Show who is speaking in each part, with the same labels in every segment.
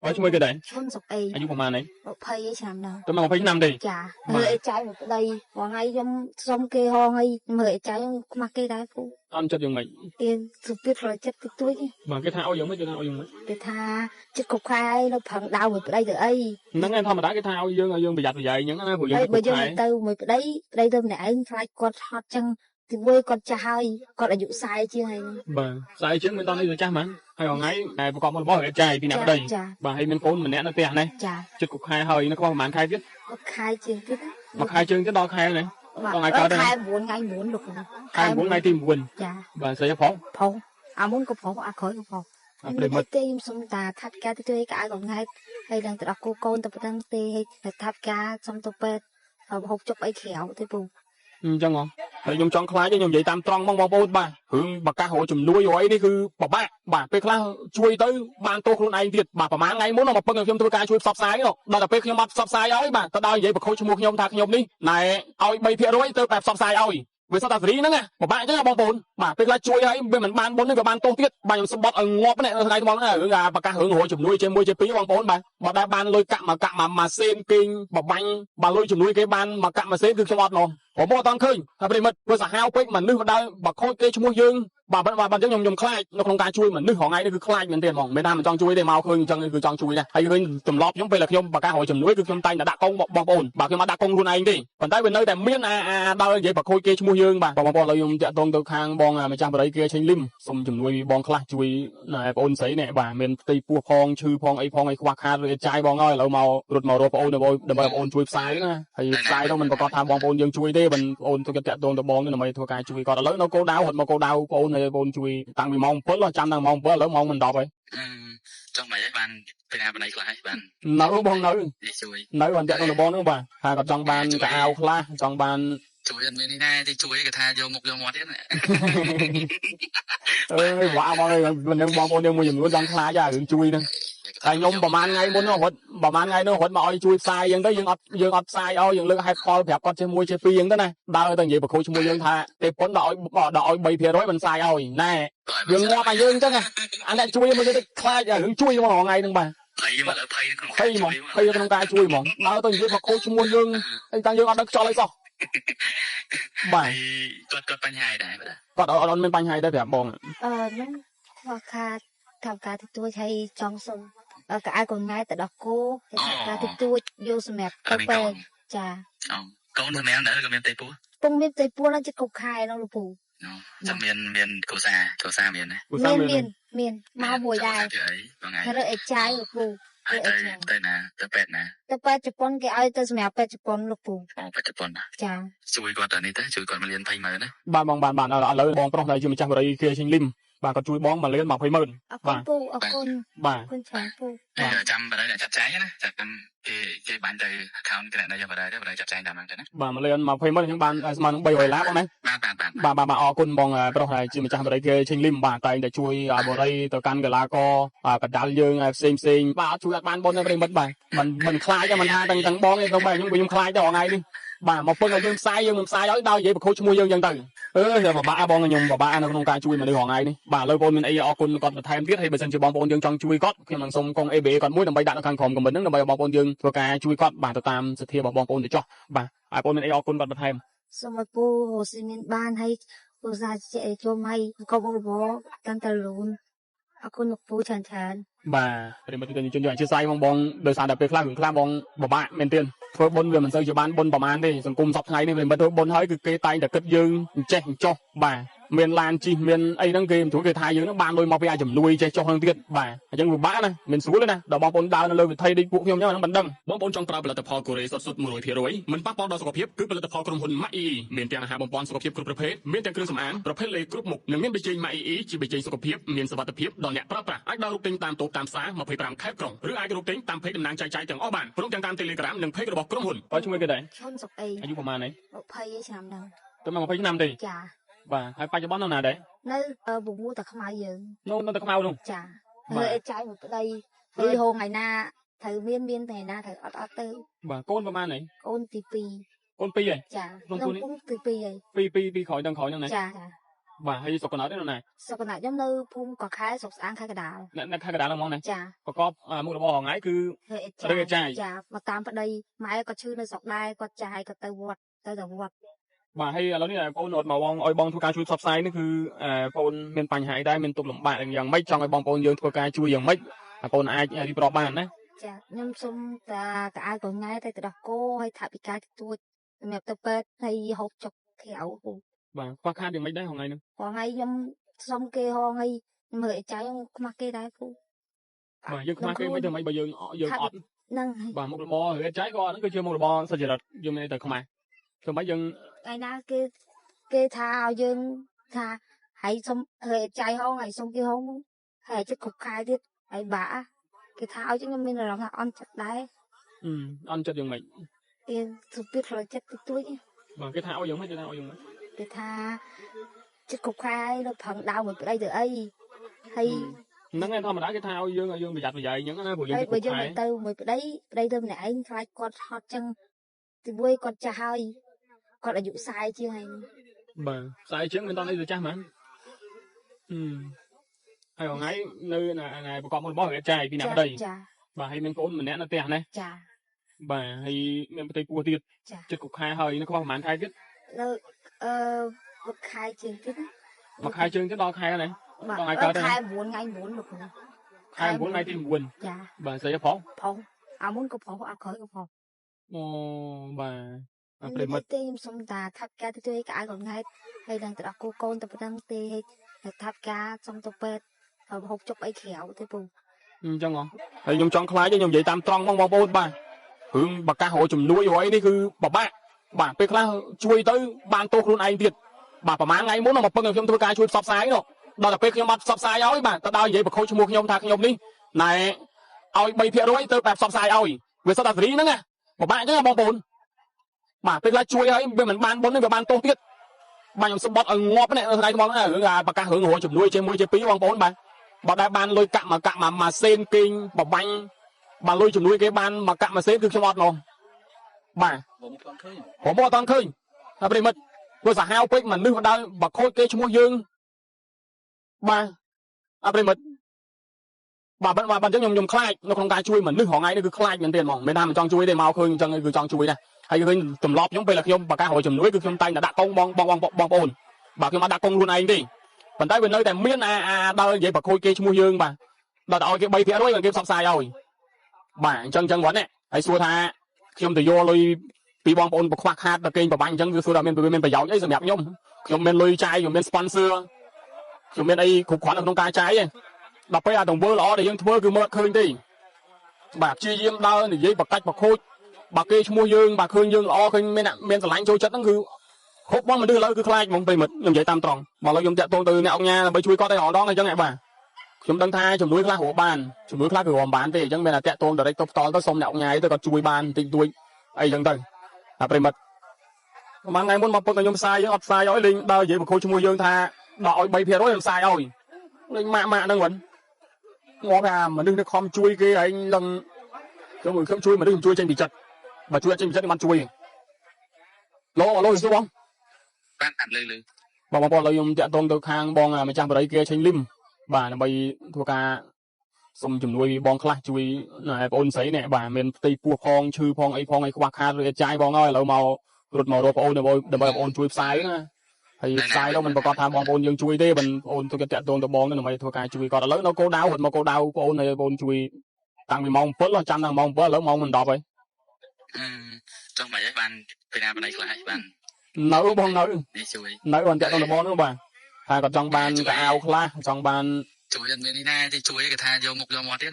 Speaker 1: Ở chung cái đấy.
Speaker 2: Chôn sọc ấy.
Speaker 1: Anh của mà này.
Speaker 2: Một phây ấy chạm đâu.
Speaker 1: Tôi mà phây năm đi.
Speaker 2: Chà. Người trái một đây. Còn ngay trong kê ho ngay. Người trái mặc kê đá phụ.
Speaker 1: Ăn chất dùng mình.
Speaker 2: Yên. Sụp biết rồi chất cái túi.
Speaker 1: Mà cái thao giống mấy cái thao dùng mấy.
Speaker 2: Cái tha. Chất cục khai nó phẳng đau một đây từ ấy.
Speaker 1: Nắng em thăm mà đá cái thao dương bị giặt vậy những cái của dương.
Speaker 2: Bây giờ mình từ một đấy. Đây tôi nãy phải con hot chân. Thì quê con cha hai. Con là dụ sai chứ hay.
Speaker 1: Bà. Sai chứ mình tao đi rồi cha mà. Hay còn ngay này có một bó chai thì nằm ở đây bà hay mình phốn mình nén nó tiền này chút cục hai hơi nó có màn khai viết
Speaker 2: khai chương tiết
Speaker 1: mà khai chương cái đo khai này
Speaker 2: còn ngày cao đây khai muốn được
Speaker 1: khai 4 ngày tìm quần bà xây phong
Speaker 2: muốn có phong khỏi có phong mình hay tìm xong ta thắt ca thì tôi cả còn ngay hay đang tập cô tập đang tê hay thắt ca xong tôi bệt hộp chụp ấy khéo thế bù
Speaker 1: cho ngon rồi dùng chọn khai cho dùng vậy tam tròn mong bò bà hướng bà ca hộ chùm nuôi rồi đi cứ bà pe khai chui tới ban tô luôn anh việt bà má ngay muốn nó mà bưngខ្ញុំធ្វើការជួយផ្សព្វផ្សាយដល់តែពេលខ្ញុំអត់ផ្សព្វផ្សាយឲ្យបាទទៅដល់និយាយបខូចឈ្មោះខ្ញុំថាខ្ញុំនេះណែឲ្យ 3% ទៅបែបផ្សព្វផ្សាយឲ្យវាសតតែសេរីហ្នឹងពិបាកអញ្ចឹងបងប្អូនបាទពេលខ្លះជួយឲ្យវាមិនបានបុណ្យហ្នឹងក៏បានទោសទៀតបាទខ្ញុំសម្បត្តិឲ្យងាប់នេះថ្ងៃថ្មហ្នឹងរឿងប្រកាសរឿងរយជំនួយជាមួយជា2បងប្អូនបាទបើដែលបានលុយកាក់មកម៉ាស៊ីនគេងបបាញ់បើលុយជំនួយគេបានមកកាក់ម៉ាស៊ីនគឺខ្ញុំអត់នោះបងប្អូនអត់ឃើញហើយប្រិមិត្តវាសាហាវពេកមនុស្សដល់បើខូចគេឈ្មោះយើងបាទអញ្ចឹងខ្ញុំខ្លាចនៅក្នុងការជួយមនុស្សថ្ងៃនេះគឺខ្លាចមែនទេហ្មងមិនថាមិនចង់ជួយទេមកឃើញអញ្ចឹងគឺចង់ជួយដែរហើយឃើញទម្លាប់ខ្ញុំពេលខ្ញុំប្រកាសរយជំនួយគឺខ្ញុំតែងតែដាក់កង់បងប្អូនបាទខ្ញុំអត់ដាក់កង់ខ្លួនឯងទេប៉ុន្តែវានៅតែមានដល់និយាយបើខូចគេឈ្មោះយើងបាទបងប្អូនឥឡូវខ្ញុំតាក់ទងទៅខាងបងម្ចាស់បរិយាគេឆេងលឹមសូមជំនួយបងខ្លះជួយបងអូនស្រីនេះបាទមានផ្ទៃពោះផងឈឺផងអីផងអីខ្វះខាតឬចាយបងហើយឥឡូវមករត់មករកបងអូនដើម្បីបងអូនជួយផ្សាយណាហើយផ្សាយទៅមិនប្រកាសថាបងប្អូនយើងជួយទេបងអូនទៅតាក់ទងទៅបងដើម្បីធ្វើការជួយគាត់ឥឡូវនៅគោលដៅរត់មកគោលដៅបងអូនហើយបងជួយតាំងពីម៉ោង7ចាំដល់ម៉ោង7ឥឡូវម៉ោងមិន10ហើយ
Speaker 3: ចង់មិនឲ្យបានពេលណាបណ្ដៃខ្លះហើយបាន
Speaker 1: នៅបងនៅ
Speaker 3: ជួយ
Speaker 1: នៅបានតាក់ទងទៅបងហ្នឹងបាទថាគាត់ចង់បានកៅអៅខ្លះចង់បាន
Speaker 3: ជួយអត់មាននេះណាទីជួយគេថាយកមុខយកមាត់ទៀតណា
Speaker 1: អើយវ៉ាបងអើយមិនដឹងបងប្អូនយើងមួយចំនួនចង់ខ្លាចរឿងជួយហ្នឹងតែខ្ញុំប្រហែលថ្ងៃមុននោះរត់ប្រហែលថ្ងៃនោះរត់មកឲ្យជួយផ្សាយអញ្ចឹងទៅយើងអត់ផ្សាយឲ្យយើងលើកហេតុផលប្រាប់គាត់ជាមួយជា2អញ្ចឹងទៅណាដើរទៅនិយាយប្រខូចជាមួយយើងថាទេប៉ុនដល់ឲ្យ 3% មិនផ្សាយឲ្យណែយើងងាប់ឲ្យយើងអញ្ចឹងអាអ្នកជួយមកទៅខ្លាចរឿងជួយមកថ្ងៃហ្នឹងបាទ
Speaker 3: ភ័យមកភ័យ
Speaker 1: ក្នុងការជួយហ្មងដើរទៅនិយាយប្រខូចជាមួយយើងតែតាំងយើងអត់ដឹងខ្យល់អីសោះ
Speaker 3: បាទគាត់បញ្ហាដែរ
Speaker 1: គាត់អត់មានបញ្ហាទេប្រាប់បង
Speaker 2: ហ្នឹងថាថាការទទួលឲ្យចង់សុំកៅអៅកូនម៉ែទៅដល់គោការទទួលយកសម្រាប់ទៅពេលចា
Speaker 3: កូនធ្វើម៉ែនៅក៏មានទេពោះ
Speaker 2: ពុំមានទេពោះនៅចិត្តកុកខែនោះលោកពូ
Speaker 3: ចាំមានកោសាមានណា
Speaker 2: មានមកមួយដែរហើយរើអេចាយលោកពូ
Speaker 3: ទៅណាទៅពេទ្យណា
Speaker 2: ទៅពេទ្យជប៉ុនគេឲ្យទៅសម្រាប់ពេទ្យជប៉ុនលោកពូ
Speaker 3: ពេទ្យជប៉ុន
Speaker 2: ចា
Speaker 3: ជួយគាត់ទៅនេះទៅជួយគាត់1លាន20,000ណា
Speaker 1: បាទបងបានឥឡូវបងប្រុសដែលជាម្ចាស់បរិយាគេចេញលឹមបាទគាត់ជួយបង1លាន20,000
Speaker 2: អរគុណពូអរគុណ
Speaker 1: បាទ
Speaker 2: គុណច្រើនពូ
Speaker 3: ចាំបរិយាចាត់ចែងណាចាំគេបាញ់ទៅ account គេណាយកបរិយាចាត់ចែងតាមហ្នឹងទៅណា
Speaker 1: បាទ1លាន20,000ខ្ញុំបានស្មើនឹង300ឡាបងណាបាទអរគុណបងប្រុសដែលជាម្ចាស់បរិយាគេចេញលឹមបាទតែងតែជួយបរិយាទៅកាន់កីឡាករកដាល់យើងផ្សេងបាទអត់ជួយអត់បានបងប្រិមិត្តបាទមិនខ្លាចទេមិនថាទាំងបងទេទៅបែរខ្ញុំខ្លាចទៅថ្ងៃនេះបាទមកពឹងឲ្យយើងផ្សាយយើងមិនផ្សាយឲ្យដល់និយាយប្រខូចឈ្មោះយើងអញ្ចឹងទៅពិបាកបងខ្ញុំពិបាកនៅក្នុងការជួយមនុស្សថ្ងៃនេះបាទឥឡូវបងមានអីអរគុណគាត់បន្ថែមទៀតហើយបើសិនជាបងប្អូនយើងចង់ជួយគាត់ខ្ញុំនឹងសុំកង ABA គាត់មួយដើម្បីដាក់នៅខាងក្រោមខមមិនហ្នឹងដើម្បីបងប្អូនយើងធ្វើការជួយគាត់បាទទៅតាមសទ្ធារបស់បងប្អូនទៅចោះបាទហើយបងមានអីអរគុណគាត់បន្ថែម
Speaker 2: សូមឲ្យពូរស់ស៊ីមានបានហើយពូសាជាជុំហើយក៏បងប្អូនកាន់តែលូនអរគុណលោកពូច្រើន
Speaker 1: បាទប្រិមត្តជនយើងអធិស្ឋានបងដោយសារតែពេលខ្លះបងពិបាកមែនទេធ្វើបុណ្យវាមិនសូវជាបានបុណ្យប្រហែលទេសង្គមសពថ្ងៃនេះប្រិមត្តធ្វើបុណ្យហើយគឺគេតែងតែគិតយើងចេះចោះបាទមានឡានជិះមានអីហ្នឹងគេមិនtrorគេថាយើងហ្នឹងបានលុយមកពីអាចជំនួយចេះចុះហ្នឹងទៀតបាទអញ្ចឹងពិបាកណាមិនស្រួលទេណាដល់បងប្អូនដើរនៅលើវិថីដូចពួកខ្ញុំអញ្ចឹងហ្នឹងមិនដឹងបងប្អូនចង់ប្រើផលិតផលកូរ៉េសុទ្ធ 100% មិនប៉ះពាល់ដល់សុខភាពគឺផលិតផលក្រុមហ៊ុន MAE មានទាំងអាហារបំពេញសុខភាពគ្រប់ប្រភេទមានទាំងគ្រឿងសម្អាងប្រភេទលេគ្រប់មុខនិងមានប៊ីចេង MAE ជាប៊ីចេងសុខភាពមានសុវត្ថិភាពដល់អ្នកប្រើប្រាស់អាចដើររកទិញតាមតូបតាមផ្សារ25ខេត្តក្រុងឬអាចរកទិញតាមเพจតំណាងចែកចាយទាំងអស់បានព្រមទាំងតាម Telegram និងเพจរបស់ក្រុមហ៊ុនបើជាមួយគេដែរ
Speaker 2: ឈុនសុកអី
Speaker 1: អាយុប្រហែលនេះ
Speaker 2: 20ឆ្នាំដែរ
Speaker 1: ទៅមក20ឆ្នាំទេ
Speaker 2: ចា
Speaker 1: បាទហើយបច្ចុប្បន្ននៅណាដែរ
Speaker 2: នៅពងួរតាខ្មៅយើង
Speaker 1: នៅតាខ្មៅនោះ
Speaker 2: ចាហើយចាយមួយប្តីហើយហូរថ្ងៃណាត្រូវមានថ្ងៃណាត្រូវអត់ទៅ
Speaker 1: បាទកូនប្រហែលនេះ
Speaker 2: កូនទី2
Speaker 1: កូន2ហ៎
Speaker 2: ចាក្នុងទី2ហ៎
Speaker 1: 2ក្រោយទាំងក្រោយហ្នឹងណា
Speaker 2: ចា
Speaker 1: bà hay sọc nào đấy này
Speaker 2: សុខណៈខ្ញុំនៅភូមិកោះខែស្រុកស្អាងខេត្តកណ្ដាល
Speaker 1: nè khai cái đá là món này
Speaker 2: ចា
Speaker 1: ประกอบมุกระบอกไงคือ
Speaker 2: ហើយ
Speaker 1: រើចាយ
Speaker 2: ចាមកតាមប្តីម៉ែគាត់ឈឺនៅស្រុកដែរគាត់ចាយគាត់ទៅវត្តទៅវត្ត
Speaker 1: bà hay làនេះបងអត់មកបងឲ្យបងធ្វើការជួយផ្សព្វផ្សាយនេះគឺបងមានបញ្ហាអីដែរមានទុកលំបាកយ៉ាងម៉េចចង់ឲ្យបងប្អូនយើងធ្វើការជួយយ៉ាងម៉េចបងអាចរៀបរាប់បានណា
Speaker 2: ចាខ្ញុំសុំតាកៅអៅកូនថ្ងៃទៅដោះគោហើយថាពិការទួចសម្រាប់ទៅពេទ្យហើយហូបចុកក្រៅពូ
Speaker 1: បាទខ្វះខាតយ៉ាងម៉េចដែរថ្ងៃនេះ
Speaker 2: ថ្ងៃខ្ញុំសុំគេហងហើយមើលឯចាយខ្ញុំខ្មាស់គេដែរពូ
Speaker 1: បាទយើងខ្មាស់គេមិនទៅមិនបើយើងអត់
Speaker 2: ហ្នឹងហើយ
Speaker 1: បាទមុខរបរឬចៃក៏ហ្នឹងគឺជាមុខរបរសុចរិតយើងមានតែខ្មាស់ធ្វើម៉េចយើង
Speaker 2: ថ្ងៃណាគេថាឲ្យយើងថាហើយសុំហើយចាយហងហើយសុំគេហងហើយចិត្តគ្រប់ខែទៀតហើយបាក់គេថាឲ្យខ្ញុំមានអារម្មណ៍ថាអន់ចិត្តដែរ
Speaker 1: អន់ចិត្តយ៉ាងម៉េច
Speaker 2: គេសុំពីផ្លូវចិត្តតិចតួច
Speaker 1: បាទគេថាឲ្យយ៉ាងម៉េចគេថាឲ្យយ៉ាងម៉េច
Speaker 2: គេថាចិត្តគ្រប់ខែនៅផឹងដាវមួយប្តីទៅអីហើយ
Speaker 1: ហ្នឹងឯងធម្មតាគេថាឲ្យយើងប្រយ័ត្នប្រយែងអញ្ចឹងណាព្រោះយើង
Speaker 2: ហើយ
Speaker 1: ជា
Speaker 2: បើ
Speaker 1: គុក
Speaker 2: យើង
Speaker 1: ខែ
Speaker 2: ទៅមួយប្តីទៅម្នាក់ឯងខ្លាចគាត់ហត់ចឹងទីមួយគាត់ចាស់ហើយគាត់អាយុ40ជាងហើយ
Speaker 1: បាទស្អែកជាងមិនតន់អីទៅចាស់ហ្មងហើយថ្ងៃនៅប្រកបមុខរបររៀបចាយពីអ្នកប្តី
Speaker 2: ចា
Speaker 1: បាទហើយមានកូនម្នាក់នៅផ្ទះណា
Speaker 2: ចា
Speaker 1: បាទហើយមានផ្ទៃពោះទៀត
Speaker 2: ចា
Speaker 1: ចិត្តគុកខែហើយនៅខ្វះប្រហែលខែទៀត
Speaker 2: នៅមួយខែជាងទៀត
Speaker 1: មួយខែជើងទៀតដល់ខែណា
Speaker 2: បាទ
Speaker 1: ថ្ងៃកើតទេ
Speaker 2: ខែ9ថ្ងៃ9លោកគ្រូ
Speaker 1: ខែ9ថ្ងៃទី9
Speaker 2: ចា
Speaker 1: បាទស្អីផង
Speaker 2: ផុសអាមុនក៏ផុសអាក្រោយក៏ផុស
Speaker 1: អូបាទ ប្រិមិត្ត
Speaker 2: ទេខ្ញុំសុំតាថាប់ការទៅជួយកៅអៅកូនថ្ងៃហើយនឹងទៅដល់គូកូនទៅប៉ុណ្ណឹងទេហើយថាប់ការសុំទៅពេទ្យហើយហូបចុកអីក្រៅទេពូ
Speaker 1: អញ្ចឹងហ៎ហើយខ្ញុំចង់ខ្លាចខ្ញុំនិយាយតាមត្រង់បងប្អូនបាទរឿងបកាសរកជំនួយអីនេះគឺពិបាកបាទពេលខ្លះជួយទៅបានទោសខ្លួនឯងទៀតបាទប្រហែលថ្ងៃមុនមកពឹងខ្ញុំធ្វើការជួយផ្សព្វផ្សាយនោះដល់តែពេលខ្ញុំអត់ផ្សព្វផ្សាយឲ្យបាទទៅដល់និយាយបខូចឈ្មោះខ្ញុំថាខ្ញុំនេះណែឲ្យ 3% ទៅបែបផ្សព្វផ្សាយឲ្យវាសុទ្ធតែសេរីហ្នឹងណាពិបាកអញ្ចឹងបងប្អូនបាទពេលខ្លះជួយឲ្យវាមិនបានបុណ្យវាបានទោសទៀតបាទខ្ញុំសម្បត្តិឲ្យងាប់នេះថ្ងៃថ្មហ្នឹងរឿងបកាសរឿងរកជំនួយជាមួយជា2បងប្អូនបាទបើដែលបានលុយកាក់មកម៉ាស៊ីនគេងបបាញ់បានលុយជំនួយគេបានមកកាក់ម៉ាស៊ីនគឺខ្ញុំអត់នោះបាទผมអត់តន់ឃើញហើយប្រិមិត្តព្រោះសាហាវពេកមនុស្សដល់បើខូចគេឈ្មោះយើងបាទអប្រិមិត្តបាទអញ្ចឹងខ្ញុំខ្លាចនៅក្នុងការជួយមនុស្សរងថ្ងៃនេះគឺខ្លាចមែនទេហ្មងមិនថាមិនចង់ជួយទេមកឃើញអញ្ចឹងគឺចង់ជួយដែរហើយឃើញទម្លាប់ខ្ញុំពេលដែលខ្ញុំបកាសរកជំនួយគឺខ្ញុំតែងតែដាក់កងបងប្អូនបាទខ្ញុំអត់ដាក់កងខ្លួនឯងទេប៉ុន្តែវានៅតែមានដល់និយាយបើខូចគេឈ្មោះយើងបាទដល់តែឲ្យគេ 3% គាត់គេផ្សព្វផ្សាយឲ្យបាទអញ្ចឹងហ្នឹងហ្នឹងហើយសួរថាខ្ញុំទៅយកលុយពីបងប្អូនបខ្វះខាតដល់គេបបាញ់អញ្ចឹងគឺសួរថាមានប្រយោជន៍អីសម្រាប់ខ្ញុំមានលុយចាយខ្ញុំមាន sponsor ខ្ញុំមានអីគ្រប់គ្រាន់ក្នុងការចាយទេដល់ពេលអាទង្វើល្អដែលយើងធ្វើគឺមើលឃើញទេបាទព្យាយាមដើរនិយាយបកាច់បខូចបើគេឈ្មោះយើងបើឃើញយើងល្អឃើញមានស្រឡាញ់ចូលចិត្តហ្នឹងគឺគ្រប់បងមនុស្សឥឡូវគឺខ្លាចហ្មងប្រិមិត្តខ្ញុំនិយាយតាមត្រង់មកឥឡូវខ្ញុំតាក់ទងទៅអ្នកអង្គការដើម្បីជួយគាត់ឲ្យរដងអញ្ចឹងហ៎បាទខ្ញុំដឹងថាជំនួយខ្លះរកបានជំនួយខ្លះគឺរកបានទេអញ្ចឹងមានតែតាក់ទង direct ទៅផ្ទាល់ទៅសុំអ្នកអង្គការទៅគាត់ជួយបានតិចតួចអីអញ្ចឹងទៅប្រិមិត្តប្រហែលថ្ងៃមុនមកពុកខ្ញុំផ្សាយយើងអត់ផ្សាយឲ្យលេងដើរនិយាយបខូចឈ្មោះយើងថាដល់ឲ្យ 3% ខ្ញុំផ្សាយឲ្យលេងម៉ាក់ហ្នឹងវិញមកថាមនុស្សនេះខំជួយគេឯងនឹងខ្ញុំជួយមនុស្សខ្ញុំជួយចេញពីចិត្តបើជួយចេញពីចិត្តខ្ញុំមិនជួយឡូសួរបង
Speaker 3: បានអត់លឺ
Speaker 1: បងប្អូនឥឡូវខ្ញុំតាក់ទងទៅខាងបងម្ចាស់បរិយាគេឆេញលឹមបាទដើម្បីធ្វើការសុំជំនួយបងខ្លះជួយបងអូនស្រីនេះបាទមានផ្ទៃពោះផងឈឺផងអីផងអីខ្វះខាតឬចាយបងហើយឥឡូវមករត់មករកបងអូនដើម្បីបងអូនជួយផ្សាយណាហើយផ្សាយទៅមិនប្រកាសថាបងប្អូនយើងជួយទេបងប្អូនទៅតាក់ទងទៅបងដើម្បីធ្វើការជួយគាត់ឥឡូវនៅគោដៅរត់មកគោដៅបងអូនហើយបងអូនជួយតាំងពីម៉ោង7ចាំដល់ម៉ោង7ឥឡូវម៉ោងមិន10ហើយ
Speaker 3: ចង់មកឲ្យបានពេលណាបណ្ដៃខ្លះបាន
Speaker 1: នៅបងនៅ
Speaker 3: នេះជួយ
Speaker 1: នៅអត់តាក់ទងទៅបងនោះបាទថាគាត់ចង់បានកៅអៅខ្លះចង់បាន
Speaker 3: ជួយអត់មាននេះណាទីជួយគេថាយកមុខយកមាត់ទៀត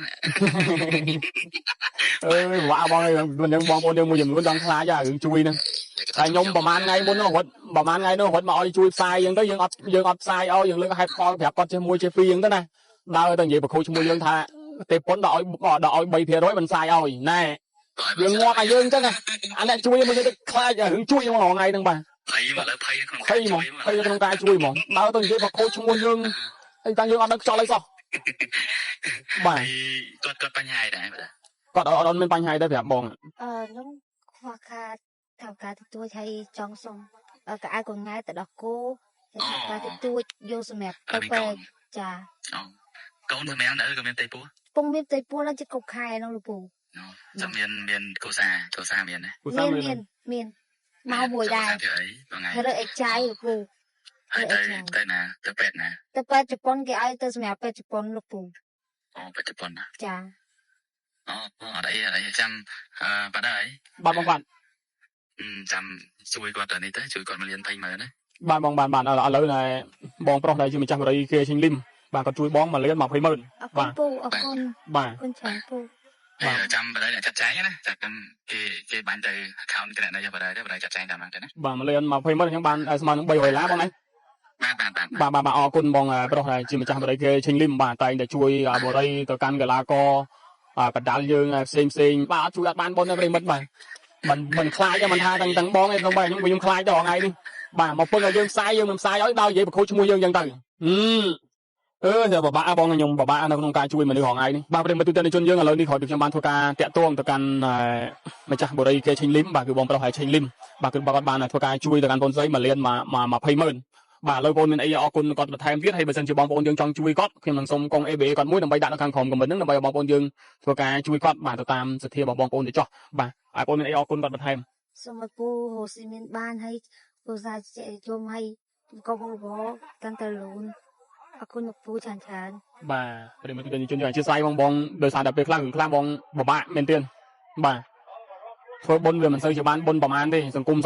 Speaker 1: អើយវាបងយើងបងប្អូនយើងមួយចំនួនចង់ខ្លាចរឿងជួយហ្នឹងតែខ្ញុំប្រហែលថ្ងៃមុននោះរត់ប្រហែលថ្ងៃនោះរត់មកឲ្យជួយផ្សាយអញ្ចឹងទៅយើងអត់ផ្សាយឲ្យយើងលើកហេតុផលប្រាប់គាត់ជាមួយជា2អញ្ចឹងទៅណាដើរទៅនិយាយបខូចឈ្មោះយើងថាទេប៉ុនដល់ឲ្យ 3% មិនផ្សាយឲ្យណែយើងងាប់ឲ្យយើងអញ្ចឹងអាអ្នកជួយមកទៅខ្លាចរឿងជួយហ្មងថ្ងៃហ្នឹងបាទ
Speaker 3: ភ័យមកលើភ័យក្នុង
Speaker 1: ភ័យក្នុងការជួយហ្មងដើរទៅនិយាយបខូចឈ្មោះយើងហើយតាំងយើងអត់ដឹងខ្យល់អីសោះបាទ
Speaker 3: គាត់បញ្ហាអីដែរបាទ
Speaker 1: គាត់អត់មានបញ្ហាអីទេប្រាប់បង
Speaker 2: ខ្ញុំខ្វះខាតថាការទទួលឲ្យចង់សុំកៅអៅកូនថ្ងៃទៅដោះគោ ថាតិចតួចយកសម្រាប់ទៅ
Speaker 3: មាន
Speaker 2: ពេ
Speaker 3: កូ
Speaker 2: ក
Speaker 3: ន
Speaker 2: ចា
Speaker 3: អូកូនមើលម៉ែនៅក៏មានផ្ទៃពោះ
Speaker 2: ពុំមានផ្ទៃពោះឡើងចិត្តគ្រប់ខែហ្នឹងលោកពូ
Speaker 3: ចាំមានគូសាមានណា
Speaker 1: គូសា
Speaker 2: មានមកមួយដែរ
Speaker 3: ធ្វើអីបងថ្ងៃ
Speaker 2: រើអេចាយលោកពូ
Speaker 3: ហើយទៅណាទៅពេទ្យណា
Speaker 2: ទៅពេទ្យជប៉ុនគេឲ្យទៅសម្រាប់ពេទ្យជប៉ុនលោកពូ
Speaker 3: អូពេទ្យជប៉ុនណា
Speaker 2: ចា
Speaker 3: អូអត់អីចាំបាត់ហើយ
Speaker 1: បាទបងបាទ
Speaker 3: ចាំជួយគាត់ទៅនេះទៅជួយគាត់មករៀន200000ណា
Speaker 1: បាទបងបាទឥឡូវណែបងប្រុសដែលជាម្ចាស់បរិយគេឈិញលឹមបាទគាត់ជួយបងមកលៀន20000
Speaker 2: អរគុណពូអរគុណ
Speaker 1: បាទ
Speaker 2: គុណច្រើនពូ
Speaker 3: ចាំបរិយចាត់ចែងណាចាំគេបាញ់ទៅ account គណនេយ្យបរិយទៅបរិយចាត់ចែងតាមហ្នឹងទៅណា
Speaker 1: បាទមកលៀន20000ខ្ញុំបានស្មើនឹង300ឡាបងណា បាទអរគុណបងប្រុសដែលជាម្ចាស់បរិយគេឈិញលឹមបាទតែងតែជួយបរិយទៅកាន់កីឡាករបដាល់យើងផ្សេងបាទជួយអត់បានបងប្រិមិត្តបាទមិនខ្លាចទេមិនថាទាំងបងឯងខ្ញុំខ្លាចដល់ថ្ងៃនេះបាទមកពឹងឲ្យយើងផ្សាយយើងមិនផ្សាយឲ្យដល់និយាយប្រខូចឈ្មោះយើងអញ្ចឹងទៅតែបបាក់បងខ្ញុំបបាក់នៅក្នុងការជួយមនុស្សរងថ្ងៃនេះបាទប្រិមត្តទូទាំងជនយើងឥឡូវនេះក្រោយពីខ្ញុំបានធ្វើការតាក់ទងទៅកាន់ម្ចាស់បរិយគេឈិញលឹមបាទគឺបងប្រុសហើយឈិញលឹមបាទគឺគាត់បានធ្វើការជួយទៅកាន់បងស្រីមកលៀនមក20000បាទឥឡូវបងមានអីអរគុណគាត់បន្ថែមទៀតហើយបើសិនជាបងប្អូនយើងចង់ជួយគាត់ខ្ញុំនឹងសូមកុង ABA គាត់មួយដើម្បីដាក់នៅខាងក្រោមខមមិនហ្នឹងដើម្បីឲ្យបងប្អូនយើងធ្វើការជួយគាត់បាទទៅតាមសទ្ធារបស់បងប្អូនទៅចោះបាទហើយបងមានអីអរគុណគាត់បន្ថែម
Speaker 2: សូមឲ្យពូរស់ស៊ីមានបានហើយពូសាជាជុំហើយកុំរបរកាន់តែលូនអរគុណលោកពូច្រើន
Speaker 1: បាទប្រិមត្តជនយើងអធិស្ឋានបងដោយសារតែពេលខ្លះបងបបាក់មែនទែនបាទធ្វើបុណ្យវាមិនសូវជាបានបុណ្យប្រហែលទេសង្គម